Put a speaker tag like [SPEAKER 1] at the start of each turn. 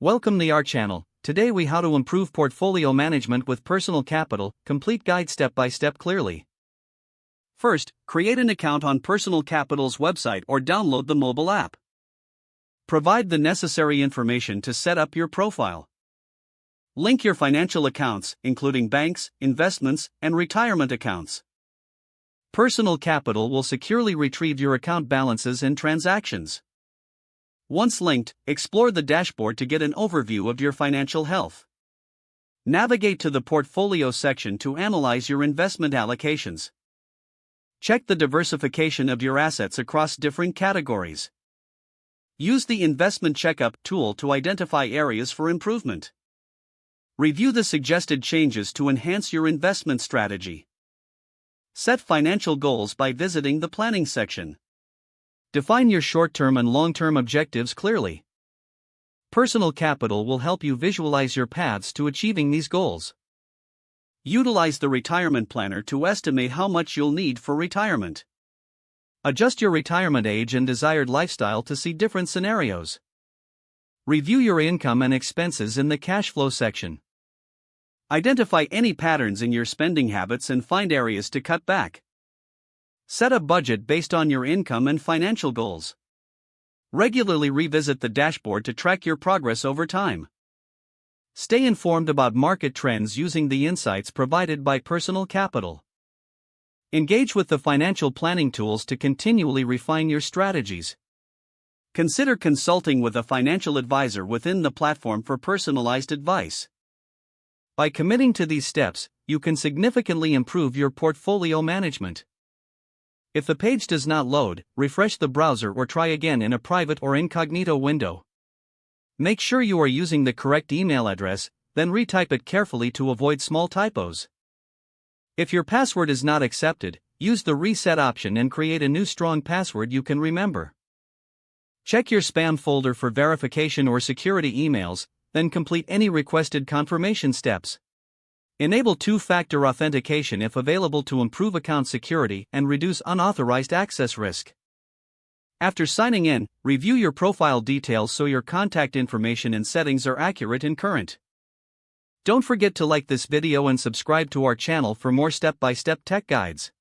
[SPEAKER 1] Welcome to our channel. Today we how to improve portfolio management with Personal Capital, complete guide step by step clearly. First, create an account on Personal Capital's website or download the mobile app. Provide the necessary information to set up your profile. Link your financial accounts, including banks, investments, and retirement accounts. Personal Capital will securely retrieve your account balances and transactions. Once linked, explore the dashboard to get an overview of your financial health. Navigate to the Portfolio section to analyze your investment allocations. Check the diversification of your assets across different categories. Use the Investment Checkup tool to identify areas for improvement. Review the suggested changes to enhance your investment strategy. Set financial goals by visiting the Planning section. Define your short-term and long-term objectives clearly. Personal Capital will help you visualize your paths to achieving these goals. Utilize the Retirement Planner to estimate how much you'll need for retirement. Adjust your retirement age and desired lifestyle to see different scenarios. Review your income and expenses in the Cash Flow section. Identify any patterns in your spending habits and find areas to cut back. Set a budget based on your income and financial goals. Regularly revisit the dashboard to track your progress over time. Stay informed about market trends using the insights provided by Personal Capital. Engage with the financial planning tools to continually refine your strategies. Consider consulting with a financial advisor within the platform for personalized advice. By committing to these steps, you can significantly improve your portfolio management. If the page does not load, refresh the browser or try again in a private or incognito window. Make sure you are using the correct email address, then retype it carefully to avoid small typos. If your password is not accepted, use the reset option and create a new strong password you can remember. Check your spam folder for verification or security emails, then complete any requested confirmation steps. Enable two-factor authentication if available to improve account security and reduce unauthorized access risk. After signing in, review your profile details so your contact information and settings are accurate and current. Don't forget to like this video and subscribe to our channel for more step-by-step tech guides.